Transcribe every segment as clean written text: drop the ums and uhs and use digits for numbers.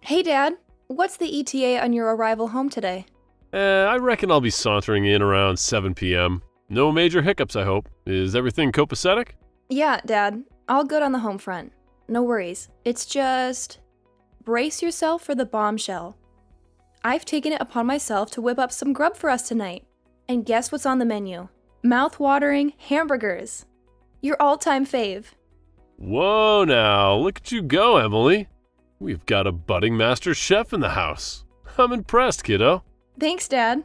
Hey, Dad. What's the ETA on your arrival home today? I reckon I'll be sauntering in around 7 p.m. No major hiccups, I hope. Is everything copacetic? Yeah, Dad. All good on the home front. No worries. It's just... brace yourself for the bombshell. I've taken it upon myself to whip up some grub for us tonight. And guess what's on the menu? Mouth-watering hamburgers. Your all-time fave. Whoa now, look at you go, Emily. We've got a budding master chef in the house. I'm impressed, kiddo. Thanks, Dad.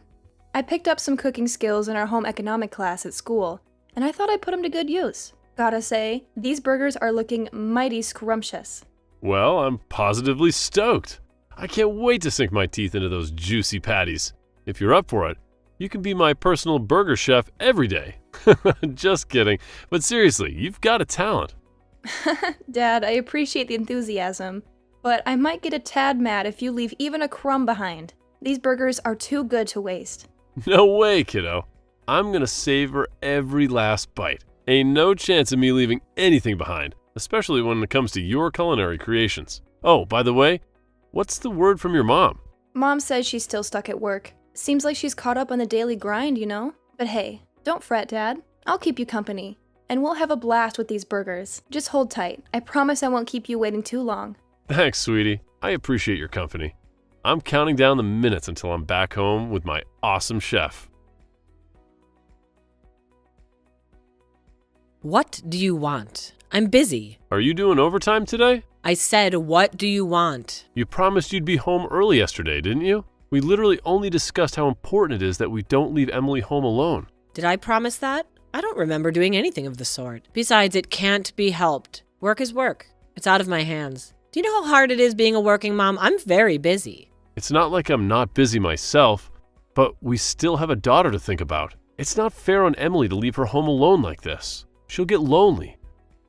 I picked up some cooking skills in our home economic class at school, and I thought I'd put them to good use. Gotta say, these burgers are looking mighty scrumptious. Well, I'm positively stoked. I can't wait to sink my teeth into those juicy patties. If you're up for it, you can be my personal burger chef every day. Just kidding. But seriously, you've got a talent. Dad, I appreciate the enthusiasm, but I might get a tad mad if you leave even a crumb behind. These burgers are too good to waste. No way, kiddo. I'm gonna savor every last bite. Ain't no chance of me leaving anything behind, especially when it comes to your culinary creations. Oh, by the way, what's the word from your mom? Mom says she's still stuck at work. Seems like she's caught up on the daily grind, you know? But hey, don't fret, Dad. I'll keep you company. And we'll have a blast with these burgers. Just hold tight. I promise I won't keep you waiting too long. Thanks, sweetie. I appreciate your company. I'm counting down the minutes until I'm back home with my awesome chef. What do you want? I'm busy. Are you doing overtime today? I said, what do you want? You promised you'd be home early yesterday, didn't you? We literally only discussed how important it is that we don't leave Emily home alone. Did I promise that? I don't remember doing anything of the sort. Besides, it can't be helped. Work is work. It's out of my hands. Do you know how hard it is being a working mom? I'm very busy. It's not like I'm not busy myself, but we still have a daughter to think about. It's not fair on Emily to leave her home alone like this. She'll get lonely.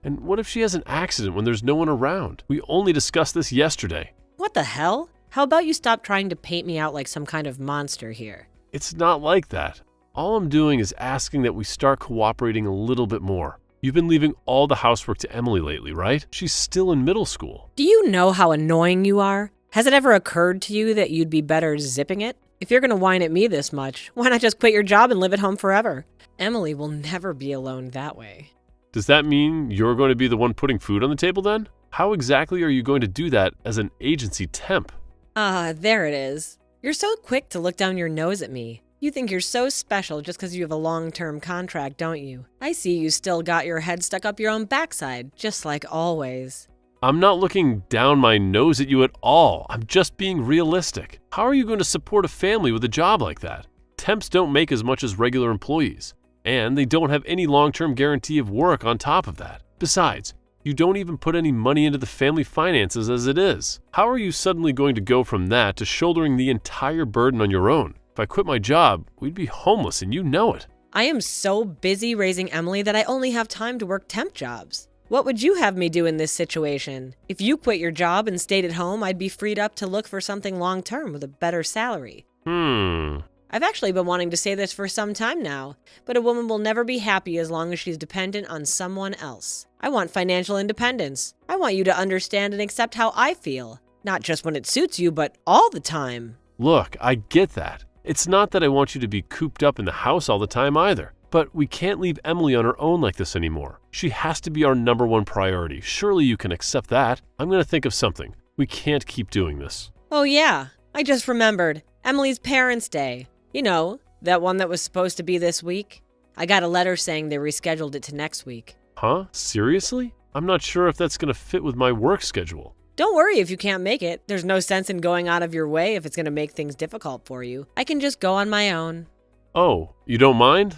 And what if she has an accident when there's no one around? We only discussed this yesterday. What the hell? How about you stop trying to paint me out like some kind of monster here? It's not like that. All I'm doing is asking that we start cooperating a little bit more. You've been leaving all the housework to Emily lately, right? She's still in middle school. Do you know how annoying you are? Has it ever occurred to you that you'd be better zipping it? If you're going to whine at me this much, why not just quit your job and live at home forever? Emily will never be alone that way. Does that mean you're going to be the one putting food on the table then? How exactly are you going to do that as an agency temp? There it is. You're so quick to look down your nose at me. You think you're so special just because you have a long-term contract, don't you? I see you still got your head stuck up your own backside, just like always. I'm not looking down my nose at you at all. I'm just being realistic. How are you going to support a family with a job like that? Temps don't make as much as regular employees, and they don't have any long-term guarantee of work on top of that. Besides, you don't even put any money into the family finances as it is. How are you suddenly going to go from that to shouldering the entire burden on your own? If I quit my job, we'd be homeless and you know it. I am so busy raising Emily that I only have time to work temp jobs. What would you have me do in this situation? If you quit your job and stayed at home, I'd be freed up to look for something long-term with a better salary. I've actually been wanting to say this for some time now, but a woman will never be happy as long as she's dependent on someone else. I want financial independence. I want you to understand and accept how I feel. Not just when it suits you, but all the time. Look, I get that. It's not that I want you to be cooped up in the house all the time either. But we can't leave Emily on her own like this anymore. She has to be our number one priority. Surely you can accept that. I'm going to think of something. We can't keep doing this. Oh yeah, I just remembered. Emily's Parents' Day. You know, that one that was supposed to be this week. I got a letter saying they rescheduled it to next week. Huh? Seriously? I'm not sure if that's going to fit with my work schedule. Don't worry if you can't make it. There's no sense in going out of your way if it's going to make things difficult for you. I can just go on my own. Oh, you don't mind?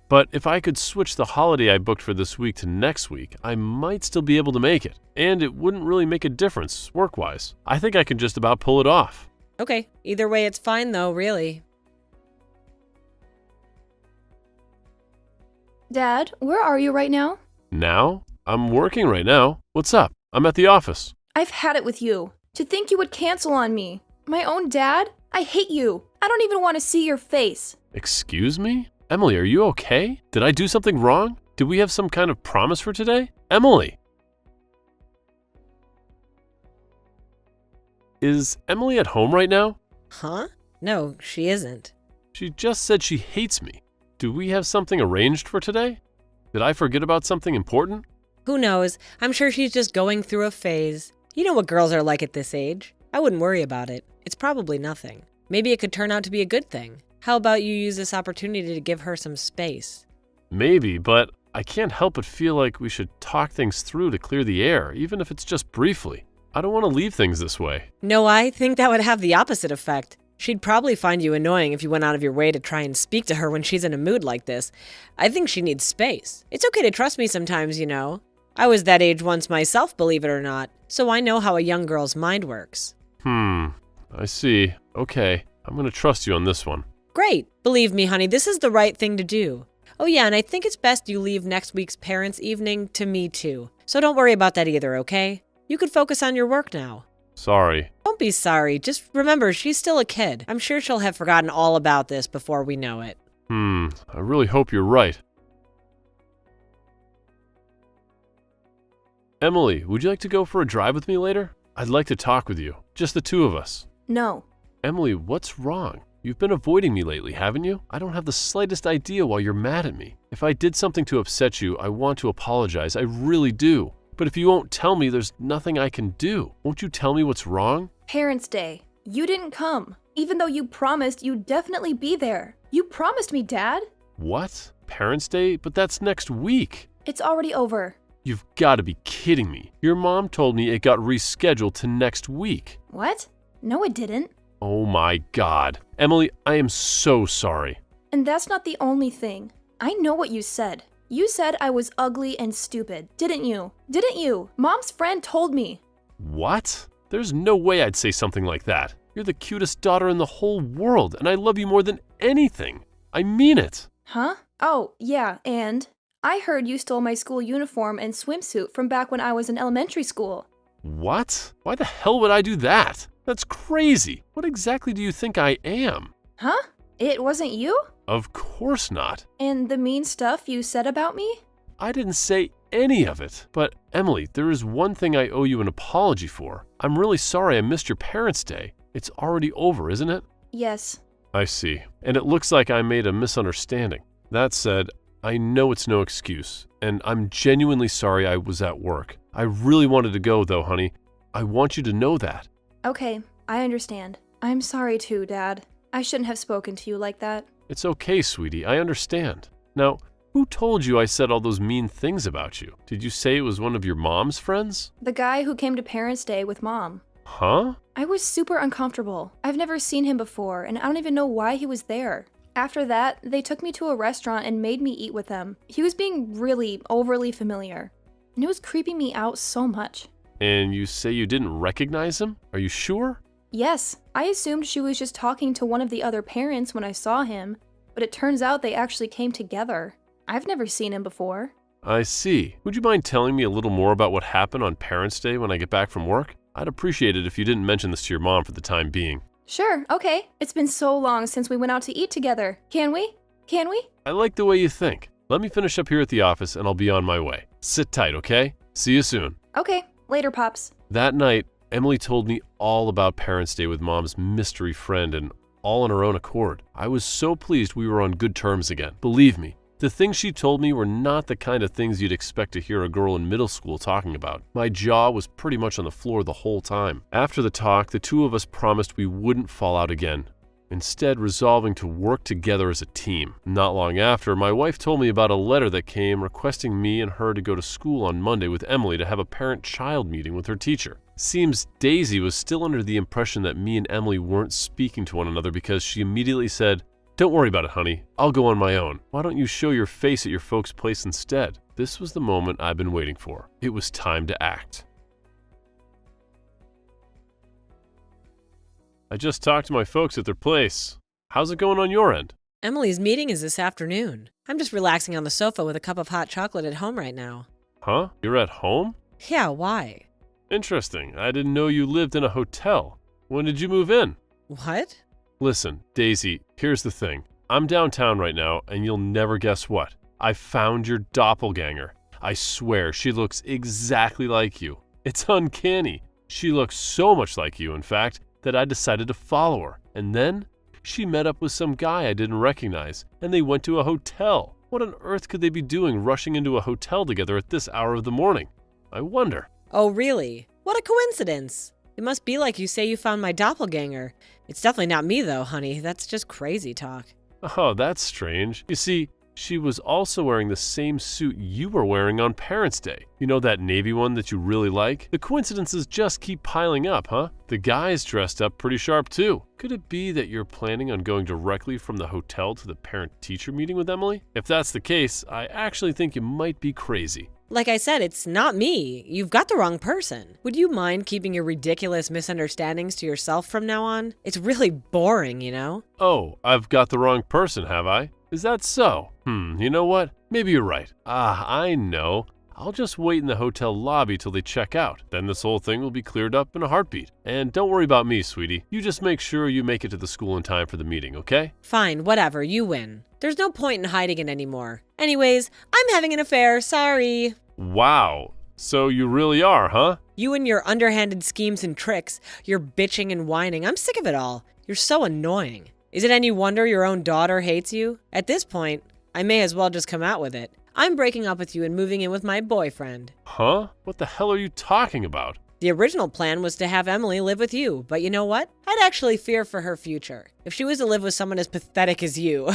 But if I could switch the holiday I booked for this week to next week, I might still be able to make it. And it wouldn't really make a difference, work-wise. I think I can just about pull it off. Okay, either way it's fine though, really. Dad, where are you right now? Now? I'm working right now. What's up? I'm at the office. I've had it with you. To think you would cancel on me. My own dad? I hate you. I don't even want to see your face. Excuse me? Emily, are you okay? Did I do something wrong? Did we have some kind of promise for today? Emily! Is Emily at home right now? Huh? No, she isn't. She just said she hates me. Do we have something arranged for today? Did I forget about something important? Who knows? I'm sure she's just going through a phase. You know what girls are like at this age. I wouldn't worry about it. It's probably nothing. Maybe it could turn out to be a good thing. How about you use this opportunity to give her some space? Maybe, but I can't help but feel like we should talk things through to clear the air, even if it's just briefly. I don't want to leave things this way. No, I think that would have the opposite effect. She'd probably find you annoying if you went out of your way to try and speak to her when she's in a mood like this. I think she needs space. It's okay to trust me sometimes, you know. I was that age once myself, believe it or not, so I know how a young girl's mind works. I see. Okay, I'm going to trust you on this one. Great. Believe me, honey, this is the right thing to do. Oh yeah, and I think it's best you leave next week's parents' evening to me too. So don't worry about that either, okay? You can focus on your work now. Sorry. Don't be sorry. Just remember, she's still a kid. I'm sure she'll have forgotten all about this before we know it. I really hope you're right. Emily, would you like to go for a drive with me later? I'd like to talk with you. Just the two of us. No. Emily, what's wrong? You've been avoiding me lately, haven't you? I don't have the slightest idea why you're mad at me. If I did something to upset you, I want to apologize. I really do. But if you won't tell me, there's nothing I can do. Won't you tell me what's wrong? Parents' Day. You didn't come. Even though you promised you'd definitely be there. You promised me, Dad. What? Parents' Day? But that's next week. It's already over. You've got to be kidding me. Your mom told me it got rescheduled to next week. What? No, it didn't. Oh my God. Emily, I am so sorry. And that's not the only thing. I know what you said. You said I was ugly and stupid, didn't you? Didn't you? Mom's friend told me. What? There's no way I'd say something like that. You're the cutest daughter in the whole world, and I love you more than anything. I mean it. Huh? Oh, yeah, and I heard you stole my school uniform and swimsuit from back when I was in elementary school. What? Why the hell would I do that? That's crazy. What exactly do you think I am? Huh? It wasn't you? Of course not. And the mean stuff you said about me? I didn't say any of it. But Emily, there is one thing I owe you an apology for. I'm really sorry I missed your Parents' Day. It's already over, isn't it? Yes. I see. And it looks like I made a misunderstanding. That said, I know it's no excuse, and I'm genuinely sorry I was at work. I really wanted to go, though, honey. I want you to know that. Okay, I understand. I'm sorry too, Dad. I shouldn't have spoken to you like that. It's okay, sweetie. I understand. Now, who told you I said all those mean things about you? Did you say it was one of your mom's friends? The guy who came to Parents' Day with Mom. Huh? I was super uncomfortable. I've never seen him before, and I don't even know why he was there. After that, they took me to a restaurant and made me eat with them. He was being really overly familiar, and it was creeping me out so much. And you say you didn't recognize him? Are you sure? Yes, I assumed she was just talking to one of the other parents when I saw him, but it turns out they actually came together. I've never seen him before. I see. Would you mind telling me a little more about what happened on Parents' Day when I get back from work? I'd appreciate it if you didn't mention this to your mom for the time being. Sure, okay. It's been so long since we went out to eat together. Can we? Can we? I like the way you think. Let me finish up here at the office and I'll be on my way. Sit tight, okay? See you soon. Okay, later, Pops. That night, Emily told me all about Parents' Day with Mom's mystery friend and all on her own accord. I was so pleased we were on good terms again. Believe me, the things she told me were not the kind of things you'd expect to hear a girl in middle school talking about. My jaw was pretty much on the floor the whole time. After the talk, the two of us promised we wouldn't fall out again, instead resolving to work together as a team. Not long after, my wife told me about a letter that came requesting me and her to go to school on Monday with Emily to have a parent-child meeting with her teacher. Seems Daisy was still under the impression that me and Emily weren't speaking to one another because she immediately said, "Don't worry about it, honey. I'll go on my own. Why don't you show your face at your folks' place instead?" This was the moment I've been waiting for. It was time to act. I just talked to my folks at their place. How's it going on your end? Emily's meeting is this afternoon. I'm just relaxing on the sofa with a cup of hot chocolate at home right now. Huh? You're at home? Yeah, why? Interesting. I didn't know you lived in a hotel. When did you move in? What? Listen, Daisy, here's the thing. I'm downtown right now, and you'll never guess what. I found your doppelganger. I swear, she looks exactly like you. It's uncanny. She looked so much like you, in fact, that I decided to follow her. And then she met up with some guy I didn't recognize, and they went to a hotel. What on earth could they be doing rushing into a hotel together at this hour of the morning? I wonder. Oh, really? What a coincidence. It must be like you say you found my doppelganger. It's definitely not me though, honey. That's just crazy talk. Oh, that's strange. You see, she was also wearing the same suit you were wearing on Parents' Day. You know that navy one that you really like? The coincidences just keep piling up, huh? The guy's dressed up pretty sharp too. Could it be that you're planning on going directly from the hotel to the parent-teacher meeting with Emily? If that's the case, I actually think you might be crazy. Like I said, it's not me. You've got the wrong person. Would you mind keeping your ridiculous misunderstandings to yourself from now on? It's really boring, you know? Oh, I've got the wrong person, have I? Is that so? You know what? Maybe you're right. I know. I'll just wait in the hotel lobby till they check out. Then this whole thing will be cleared up in a heartbeat. And don't worry about me, sweetie. You just make sure you make it to the school in time for the meeting, okay? Fine, whatever, you win. There's no point in hiding it anymore. Anyways, I'm having an affair, sorry. Wow. So you really are, huh? You and your underhanded schemes and tricks, your bitching and whining, I'm sick of it all. You're so annoying. Is it any wonder your own daughter hates you? At this point, I may as well just come out with it. I'm breaking up with you and moving in with my boyfriend. Huh? What the hell are you talking about? The original plan was to have Emily live with you, but you know what? I'd actually fear for her future. If she was to live with someone as pathetic as you,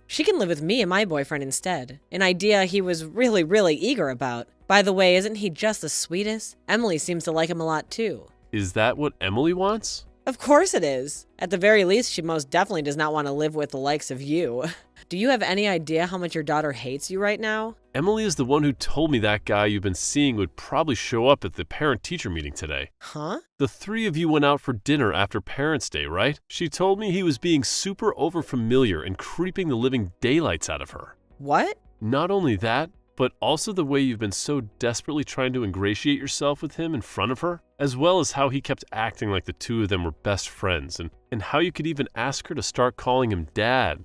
she can live with me and my boyfriend instead. An idea he was really eager about. By the way, isn't he just the sweetest? Emily seems to like him a lot too. Is that what Emily wants? Of course it is. At the very least, she most definitely does not want to live with the likes of you. Do you have any idea how much your daughter hates you right now? Emily is the one who told me that guy you've been seeing would probably show up at the parent-teacher meeting today. Huh? The three of you went out for dinner after Parents' Day, right? She told me he was being super overfamiliar and creeping the living daylights out of her. What? Not only that, but also the way you've been so desperately trying to ingratiate yourself with him in front of her, as well as how he kept acting like the two of them were best friends, and how you could even ask her to start calling him Dad.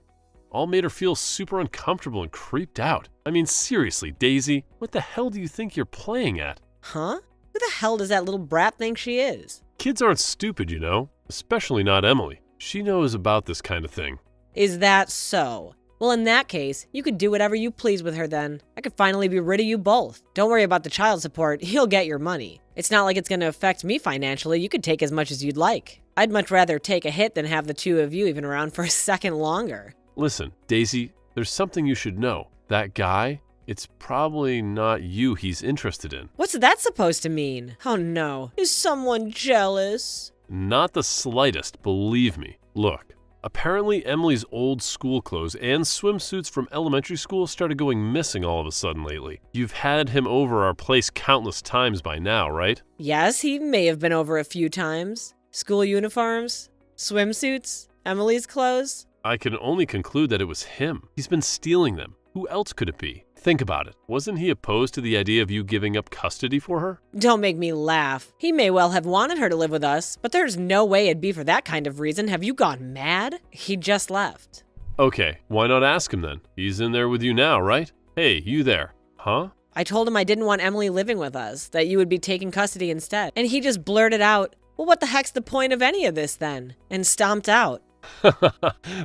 All made her feel super uncomfortable and creeped out. I mean, seriously, Daisy, what the hell do you think you're playing at? Huh? Who the hell does that little brat think she is? Kids aren't stupid, you know, especially not Emily. She knows about this kind of thing. Is that so? Well, in that case, you could do whatever you please with her then. I could finally be rid of you both. Don't worry about the child support, you'll get your money. It's not like it's going to affect me financially, you could take as much as you'd like. I'd much rather take a hit than have the two of you even around for a second longer. Listen, Daisy, there's something you should know. That guy, it's probably not you he's interested in. What's that supposed to mean? Oh no, is someone jealous? Not the slightest, believe me. Look. Apparently, Emily's old school clothes and swimsuits from elementary school started going missing all of a sudden lately. You've had him over our place countless times by now, right? Yes, he may have been over a few times. School uniforms, swimsuits, Emily's clothes. I can only conclude that it was him. He's been stealing them. Who else could it be? Think about it. Wasn't he opposed to the idea of you giving up custody for her? Don't make me laugh. He may well have wanted her to live with us, but there's no way it'd be for that kind of reason. Have you gone mad? He just left. Okay, why not ask him then? He's in there with you now, right? Hey, you there. Huh? I told him I didn't want Emily living with us, that you would be taking custody instead. And he just blurted out, well, what the heck's the point of any of this then? And stomped out.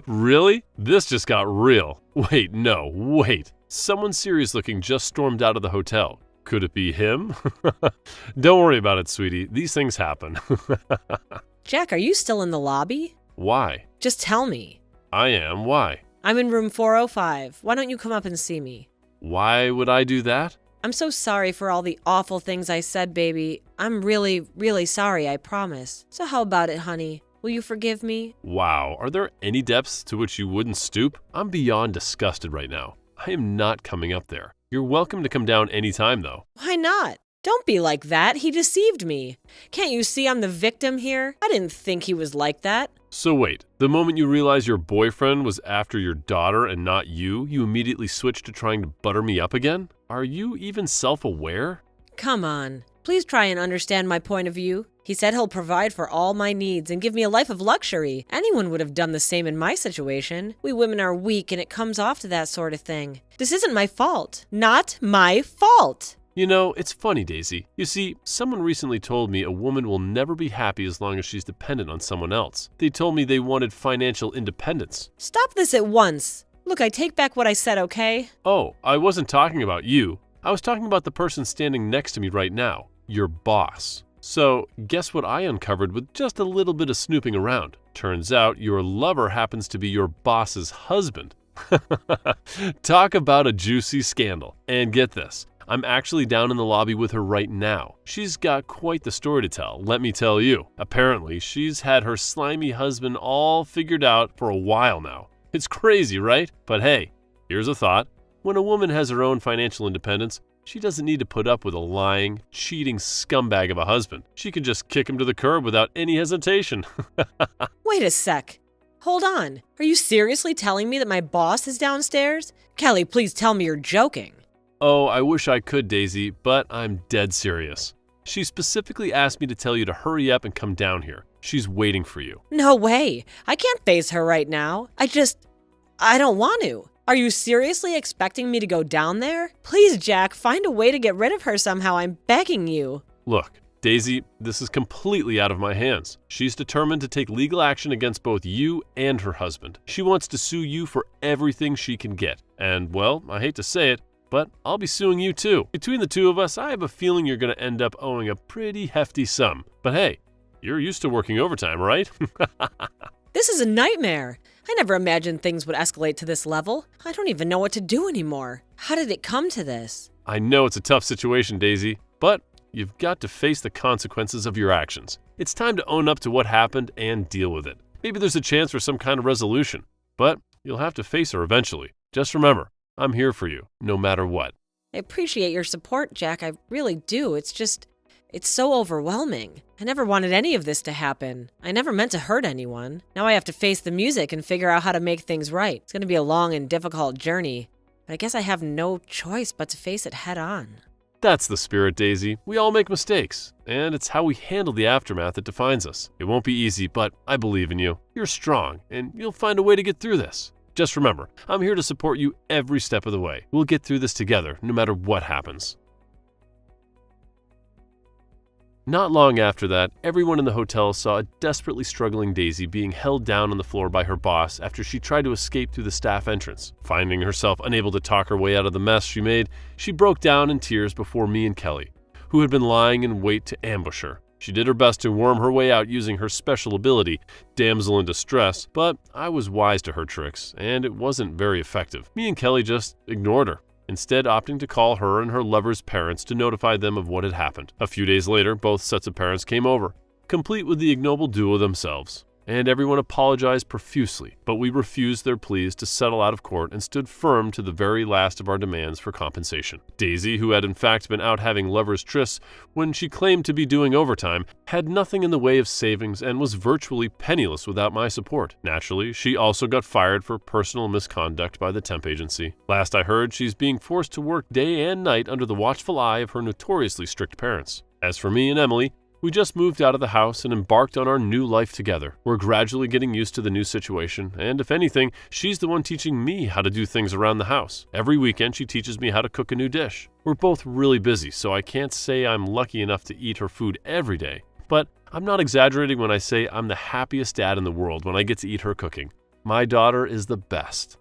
Really? This just got real. Wait. Someone serious looking just stormed out of the hotel. Could it be him? Don't worry about it, sweetie. These things happen. Jack, are you still in the lobby? Why? Just tell me. I am. Why? I'm in room 405. Why don't you come up and see me? Why would I do that? I'm so sorry for all the awful things I said, baby. I'm really sorry, I promise. So how about it, honey? Will you forgive me? Wow, are there any depths to which you wouldn't stoop? I'm beyond disgusted right now. I am not coming up there. You're welcome to come down anytime, though. Why not? Don't be like that. He deceived me. Can't you see I'm the victim here? I didn't think he was like that. So wait, the moment you realized your boyfriend was after your daughter and not you, you immediately switched to trying to butter me up again? Are you even self-aware? Come on. Please try and understand my point of view. He said he'll provide for all my needs and give me a life of luxury. Anyone would have done the same in my situation. We women are weak and it comes off to that sort of thing. This isn't my fault. Not my fault. You know, it's funny, Daisy. You see, someone recently told me a woman will never be happy as long as she's dependent on someone else. They told me they wanted financial independence. Stop this at once. Look, I take back what I said, okay? Oh, I wasn't talking about you. I was talking about the person standing next to me right now, your boss. So, guess what I uncovered with just a little bit of snooping around? Turns out your lover happens to be your boss's husband. Talk about a juicy scandal. And get this, I'm actually down in the lobby with her right now. She's got quite the story to tell, let me tell you. Apparently, she's had her slimy husband all figured out for a while now. It's crazy, right? But hey, here's a thought. When a woman has her own financial independence, she doesn't need to put up with a lying, cheating scumbag of a husband. She can just kick him to the curb without any hesitation. Wait a sec. Hold on. Are you seriously telling me that my boss is downstairs? Kelly, please tell me you're joking. Oh, I wish I could, Daisy, but I'm dead serious. She specifically asked me to tell you to hurry up and come down here. She's waiting for you. No way. I can't face her right now. I don't want to. Are you seriously expecting me to go down there? Please, Jack, find a way to get rid of her somehow. I'm begging you. Look, Daisy, this is completely out of my hands. She's determined to take legal action against both you and her husband. She wants to sue you for everything she can get. And, well, I hate to say it, but I'll be suing you too. Between the two of us, I have a feeling you're going to end up owing a pretty hefty sum. But hey, you're used to working overtime, right? This is a nightmare. I never imagined things would escalate to this level. I don't even know what to do anymore. How did it come to this? I know it's a tough situation, Daisy, but you've got to face the consequences of your actions. It's time to own up to what happened and deal with it. Maybe there's a chance for some kind of resolution, but you'll have to face her eventually. Just remember, I'm here for you, no matter what. I appreciate your support, Jack. I really do. It's so overwhelming. I never wanted any of this to happen. I never meant to hurt anyone. Now I have to face the music and figure out how to make things right. It's going to be a long and difficult journey, but I guess I have no choice but to face it head on. That's the spirit, Daisy. We all make mistakes, and it's how we handle the aftermath that defines us. It won't be easy, but I believe in you. You're strong, and you'll find a way to get through this. Just remember, I'm here to support you every step of the way. We'll get through this together, no matter what happens. Not long after that, everyone in the hotel saw a desperately struggling Daisy being held down on the floor by her boss after she tried to escape through the staff entrance. Finding herself unable to talk her way out of the mess she made, she broke down in tears before me and Kelly, who had been lying in wait to ambush her. She did her best to worm her way out using her special ability, Damsel in Distress, but I was wise to her tricks, and it wasn't very effective. Me and Kelly just ignored her, instead opting to call her and her lover's parents to notify them of what had happened. A few days later, both sets of parents came over, complete with the ignoble duo themselves, and everyone apologized profusely, but we refused their pleas to settle out of court and stood firm to the very last of our demands for compensation. Daisy, who had in fact been out having lovers' trysts when she claimed to be doing overtime, had nothing in the way of savings and was virtually penniless without my support. Naturally, she also got fired for personal misconduct by the temp agency. Last I heard, she's being forced to work day and night under the watchful eye of her notoriously strict parents. As for me and Emily, we just moved out of the house and embarked on our new life together. We're gradually getting used to the new situation, and if anything, she's the one teaching me how to do things around the house. Every weekend, she teaches me how to cook a new dish. We're both really busy, so I can't say I'm lucky enough to eat her food every day, but I'm not exaggerating when I say I'm the happiest dad in the world when I get to eat her cooking. My daughter is the best.